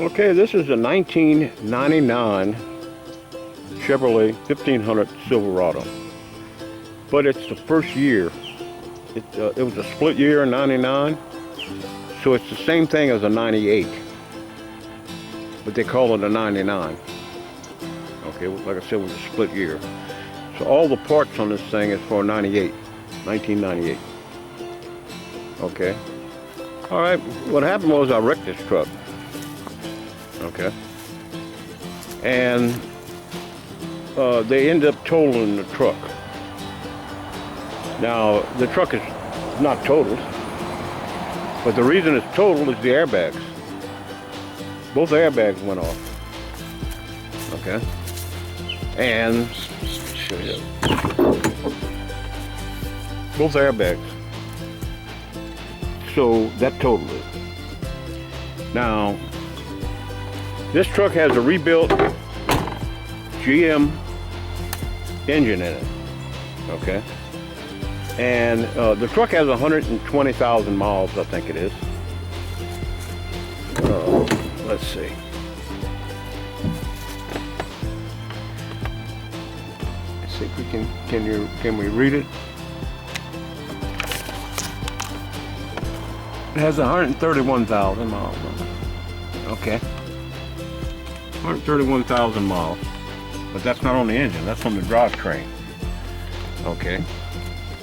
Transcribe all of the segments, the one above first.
Okay, this is a 1999 Chevrolet 1500 Silverado, but it's the first year. It was a split year in 99, so it's the same thing as a 98, but they call it a 99. Okay, like I said, it was a split year. So all the parts on this thing is for 98, 1998. Okay. All right, what happened was I wrecked this truck. Okay. And they ended up totaling the truck. Now, the truck is not totaled, but the reason it's totaled is the airbags. Both airbags went off. Okay. And, show you. Both airbags. So that totaled it. Now, this truck has a rebuilt GM engine in it, okay? And the truck has 120,000 miles, I think it is. Let's see. Let's see if we can we read it? It has 131,000 miles on it. Okay. 131,000 miles. But that's not on the engine, that's on the drivetrain. Okay.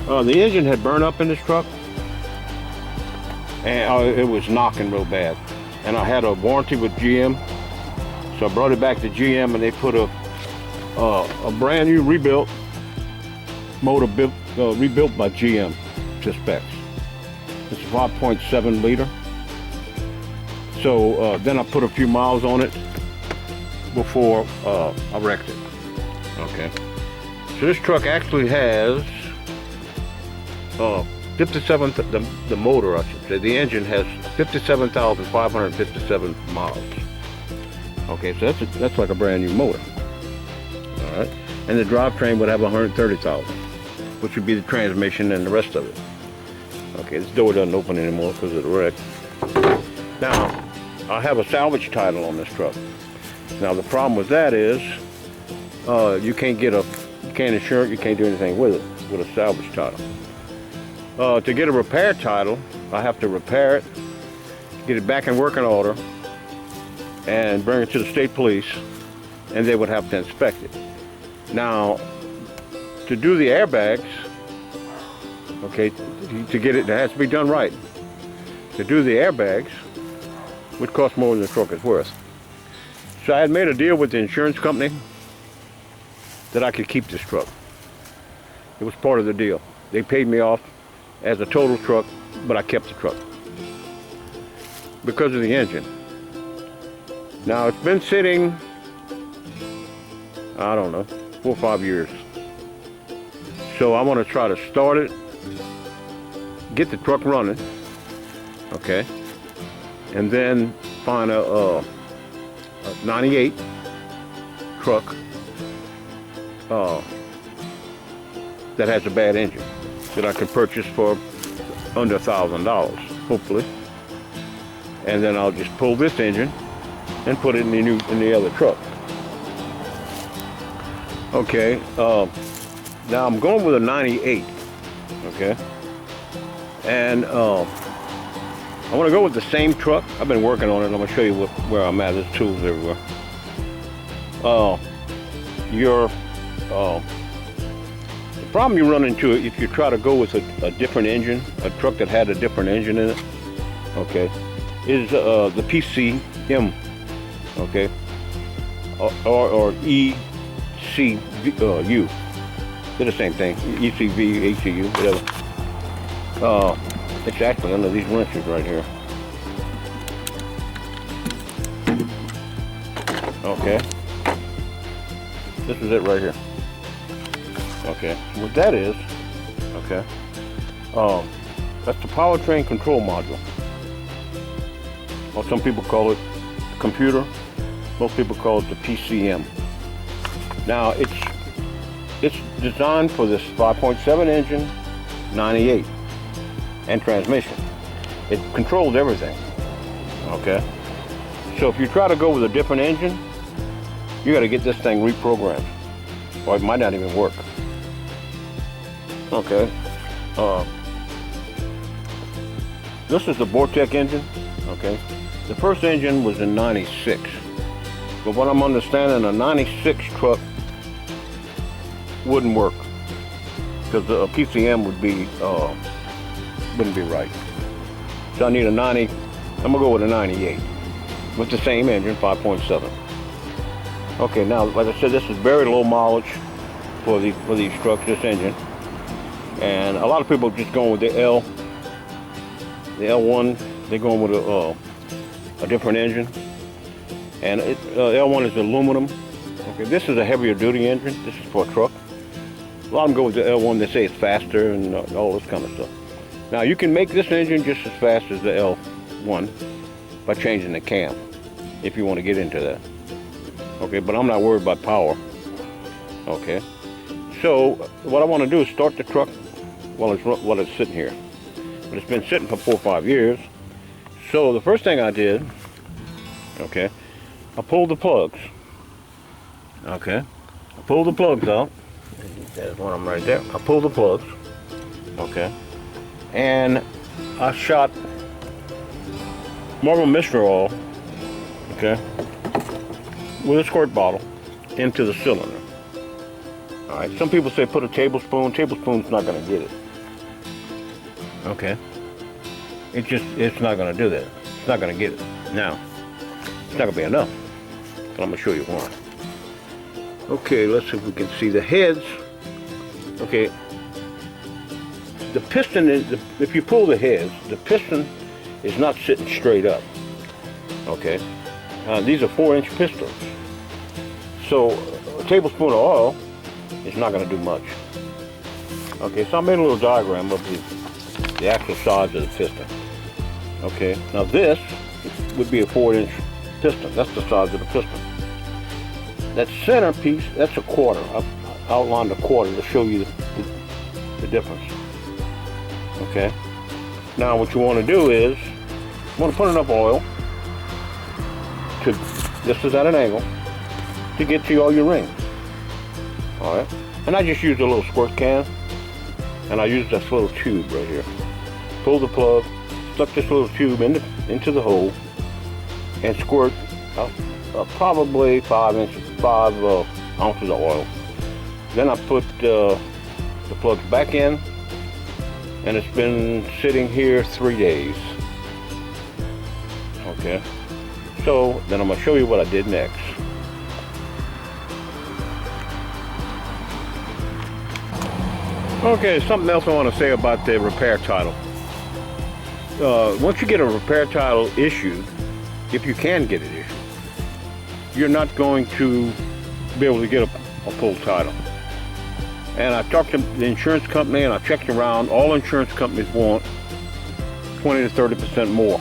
The engine had burned up in this truck. And it was knocking real bad. And I had a warranty with GM. So I brought it back to GM and they put a brand new rebuilt motor rebuilt by GM to specs. It's a 5.7 liter. So then I put a few miles on it before I wrecked it. Okay. So this truck actually has 57, the motor I should say, the engine has 57,557 miles. Okay, so that's like a brand new motor. All right. And the drivetrain would have 130,000, which would be the transmission and the rest of it. Okay, this door doesn't open anymore because of the wreck. Now, I have a salvage title on this truck. Now the problem with that is you can't insure it, you can't do anything with it with a salvage title. To get a repair title, I have to repair it, get it back in working order, and bring it to the state police, and they would have to inspect it. Now, to do the airbags, okay, to get it has to be done right. To do the airbags would cost more than the truck is worth. So I had made a deal with the insurance company that I could keep this truck. It was part of the deal. They paid me off as a total truck, but I kept the truck because of the engine. Now it's been sitting, I don't know, 4 or 5 years. So I want to try to start it, get the truck running, okay, and then find a 98 truck that has a bad engine that I can purchase for under $1,000, hopefully. And then I'll just pull this engine and put it in the other truck. Okay. Now I'm going with a 98. Okay. And I want to go with the same truck. I've been working on it. I'm going to show you where I'm at. There's tools everywhere. The problem you run into if you try to go with a different engine, a truck that had a different engine in it, okay, is the PCM, okay, or ECU. They're the same thing. ECV, ECU, whatever. It's actually under these wrenches right here. Okay. This is it right here. Okay. What that is, okay, that's the powertrain control module. Or some people call it the computer. Most people call it the PCM. Now it's designed for this 5.7 engine, 98, and transmission. It controls everything. Okay. So if you try to go with a different engine, you got to get this thing reprogrammed, or it might not even work. Okay. This is the Vortec engine. Okay. The first engine was in '96, but what I'm understanding, a '96 truck wouldn't work because the PCM wouldn't be right. So I need a 90. I'm gonna go with a 98 with the same engine, 5.7. Okay, now like I said, this is very low mileage for these trucks, this engine, and a lot of people just going with the L1. They're going with a different engine, and L1 is aluminum. Okay, this is a heavier duty engine. This is for a truck. A lot of them go with the L1. They say it's faster and all this kind of stuff. Now you can make this engine just as fast as the L1 by changing the cam, if you want to get into that. Okay, but I'm not worried about power. Okay, so what I want to do is start the truck while it's sitting here. But it's been sitting for 4 or 5 years. So the first thing I did, okay, I pulled the plugs. Okay, I pulled the plugs out. There's one of them right there. I pulled the plugs. Okay, and I shot Marble Mystery Oil, okay, with a squirt bottle into the cylinder. All right. Some people say put a tablespoon. Tablespoon's not going to get it. Okay. It's not going to do that. It's not going to get it. Now, it's not going to be enough. But I'm going to show you why. Okay, let's see if we can see the heads. Okay. The piston is, if you pull the heads, the piston is not sitting straight up. Okay. These are 4-inch pistons. So a tablespoon of oil is not going to do much. Okay, so I made a little diagram of the actual size of the piston. Okay, now this would be a 4-inch piston. That's the size of the piston. That center piece, that's a quarter. I've outlined a quarter to show you the difference. Okay, now what you want to do is, you want to put enough oil to, this is at an angle, to get to all your rings. Alright, and I just used a little squirt can, and I used this little tube right here. Pull the plug, stuck this little tube into the hole, and squirt probably 5 ounces of oil. Then I put the plugs back in, and it's been sitting here 3 days. Okay, so then I'm going to show you what I did next. Okay, something else I want to say about the repair title. Once you get a repair title issued, if you can get it issued, you're not going to be able to get a full title. And I talked to the insurance company and I checked around. All insurance companies want 20 to 30% more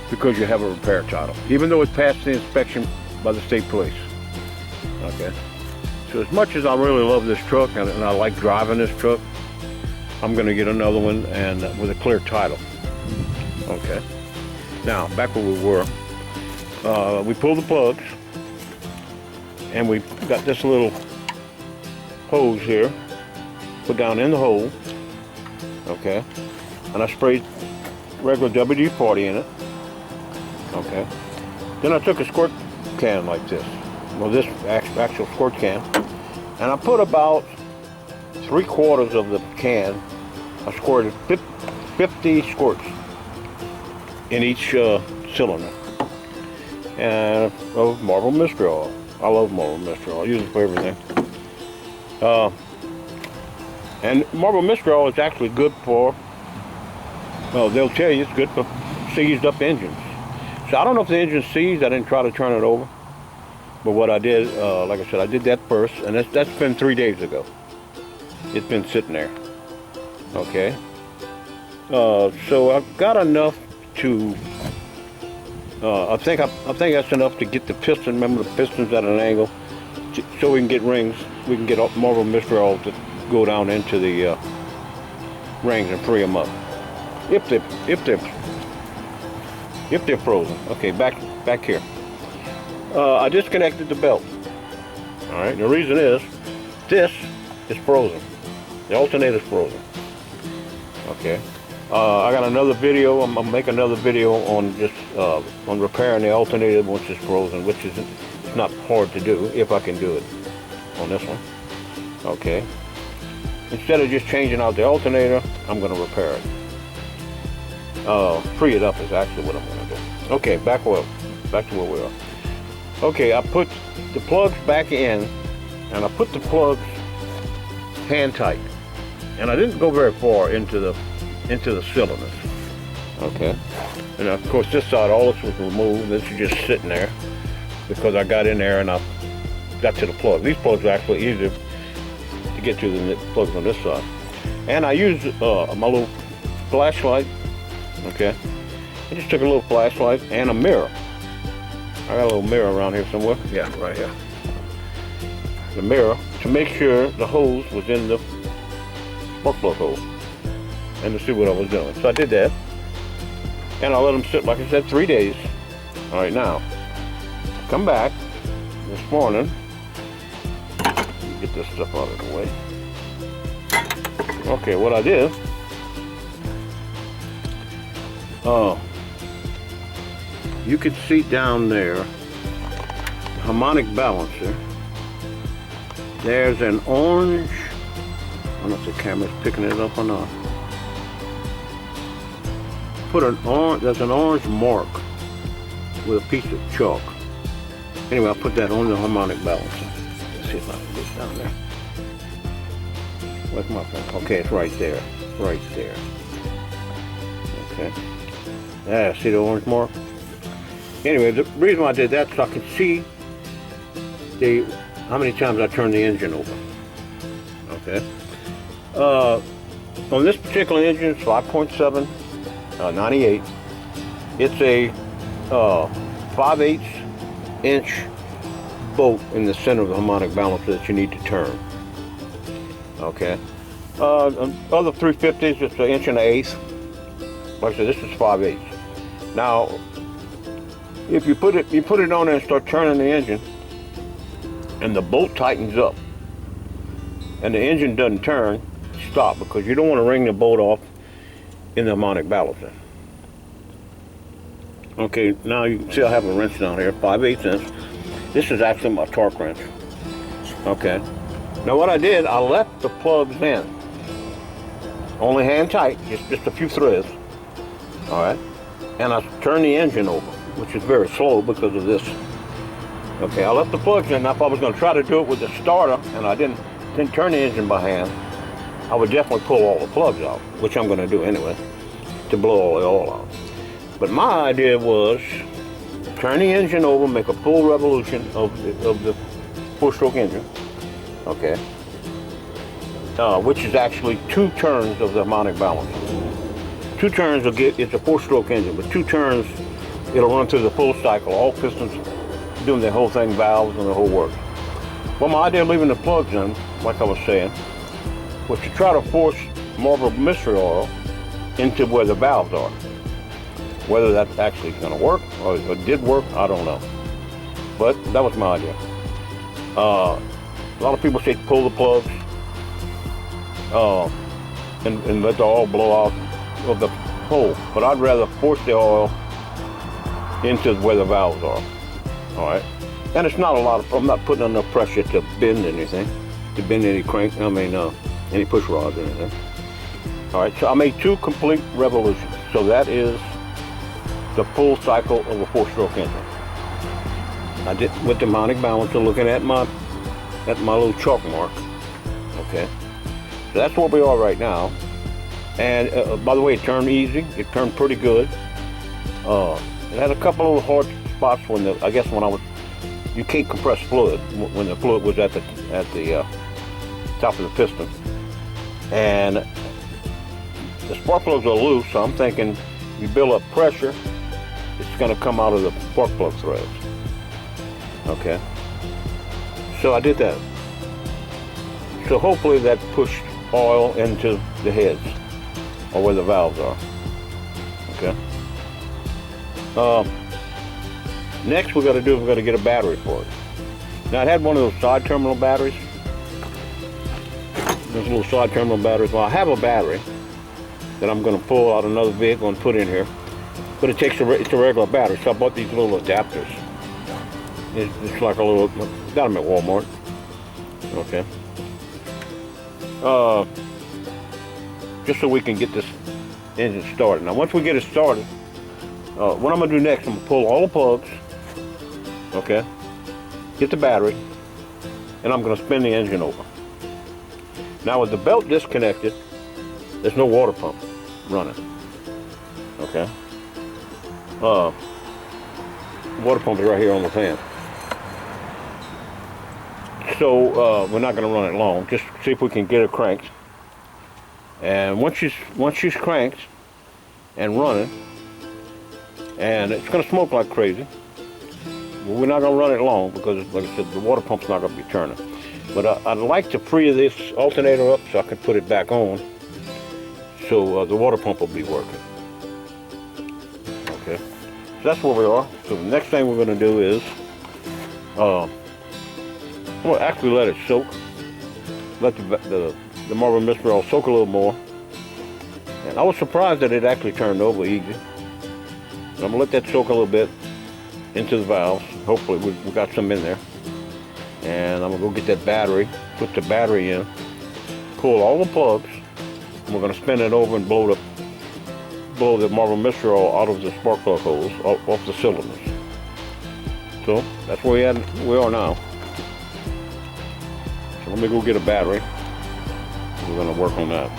because you have a repair title, even though it's passed the inspection by the state police. Okay. So as much as I really love this truck and I like driving this truck, I'm going to get another one and with a clear title. Okay. Now back where we were, we pulled the plugs and we got this little hose here, put down in the hole. Okay. And I sprayed regular WD-40 in it. Okay. Then I took a squirt can like this. Well, this actual squirt can, and I put about 3/4 of the can. I squirted 50 squirts in each cylinder, and of Marble Mystery Oil. I love Marble Mystery Oil. I use it for everything. And Marble Mystery Oil is actually good for, well, they'll tell you it's good for seized up engines. So I don't know if the engine's seized. I didn't try to turn it over. But what I did, like I said, I did that first, and that's been 3 days ago. It's been sitting there. Okay. So I've got enough to. I think that's enough to get the piston. Remember, the piston's at an angle, so we can get rings. We can get Marble Mystery Oil to go down into the rings and free them up. If they're if they're frozen. Okay, back here. I disconnected the belt. All right, and the reason is this is frozen. The alternator is frozen. Okay. I got another video. I'm gonna make another video on just on repairing the alternator once it's frozen, which is it's not hard to do if I can do it on this one. Okay. Instead of just changing out the alternator, I'm gonna repair it. Free it up is actually what I'm gonna do. Okay, back to where we are. Okay, I put the plugs back in, and I put the plugs hand tight, and I didn't go very far into the cylinders. Okay, and of course this side all this was removed. This is just sitting there because I got in there and I got to the plug. These plugs are actually easier to get to than the plugs on this side. And I used my little flashlight. Okay, I just took a little flashlight and a mirror. I got a little mirror around here somewhere. Yeah, right here. The mirror to make sure the hose was in the spark plug hole, and to see what I was doing. So I did that, and I let them sit, like I said, 3 days. All right, now come back this morning. Get this stuff out of the way. Okay, what I did, you could see down there, the harmonic balancer. There's an orange, I don't know if the camera's picking it up or not. There's an orange mark with a piece of chalk. Anyway, I'll put that on the harmonic balancer. Let's see if I can get down there. Where's my phone? Okay, it's right there. Right there. Okay. Yeah, see the orange mark? Anyway, the reason why I did that is so I could see how many times I turned the engine over. Okay. On this particular engine, it's 5.7, 98. It's a 5/8 inch bolt in the center of the harmonic balancer that you need to turn. Okay. Other 350s, it's 1 1/8. Like I said, this is 5/8. Now, if you put it on there and start turning the engine, and the bolt tightens up, and the engine doesn't turn, stop, because you don't want to wring the bolt off in the harmonic balancer. Okay, now you can see I have a wrench down here, 5/8 inch. This is actually my torque wrench. Okay. Now what I did, I left the plugs in, only hand tight, just a few threads. All right, and I turned the engine over, which is very slow because of this. Okay, I left the plugs in. Now if I was going to try to do it with the starter and I didn't turn the engine by hand, I would definitely pull all the plugs out, which I'm going to do anyway, to blow all the oil out. But my idea was turn the engine over, make a full revolution of the 4-stroke engine, okay, which is actually 2 turns of the harmonic balancer. 2 turns will get, it's a 4-stroke engine, but 2 turns, it'll run through the full cycle, all pistons doing the whole thing, valves and the whole work. Well, my idea of leaving the plugs in, like I was saying, was to try to force more of a mystery oil into where the valves are. Whether that actually is going to work or it did work, I don't know. But that was my idea. A lot of people say pull the plugs and let the oil blow out of the hole. But I'd rather force the oil into where the valves are. All right, and it's not a lot of, I'm not putting enough pressure to bend anything, to bend any crank, any push rods or anything. All right, so I made 2 complete revolutions. So that is the full cycle of a 4-stroke engine. I did with the harmonic balancer, looking at my little chalk mark. Okay, so that's where we are right now. And by the way, it turned easy. It turned pretty good. It had a couple of hard spots when you can't compress fluid when the fluid was at the top of the piston, and the spark plugs are loose. So I'm thinking you build up pressure, it's going to come out of the spark plug threads. Okay, so I did that. So hopefully that pushed oil into the heads or where the valves are. Okay. Next we're gonna do is we're gonna get a battery for it. Now I had one of those side terminal batteries. Those little side terminal batteries. Well, I have a battery that I'm gonna pull out another vehicle and put in here. But it takes it's a regular battery, so I bought these little adapters. It's like a little, got them at Walmart. Okay. Just so we can get this engine started. Now once we get it started, what I'm gonna do next, I'm gonna pull all the plugs, okay, get the battery, and I'm gonna spin the engine over. Now with the belt disconnected, there's no water pump running, okay. Water pump is right here on the fan. So we're not gonna run it long, just see if we can get it cranked. And once she's cranked and running, and it's going to smoke like crazy, but we're not going to run it long because, like I said, the water pump's not going to be turning. But I'd like to free this alternator up so I can put it back on, so the water pump will be working. Okay, so that's where we are. So the next thing we're going to do is, I'm going to actually let it soak, let the Marble Mist Roll soak a little more. And I was surprised that it actually turned over easy. I'm gonna let that soak a little bit into the valves. Hopefully we got some in there. And I'm gonna go get that battery, put the battery in, pull all the plugs, and we're gonna spin it over and blow the Marble Mist Roll out of the spark plug holes, off the cylinders. So that's where we are now. So let me go get a battery. We're going to work on that.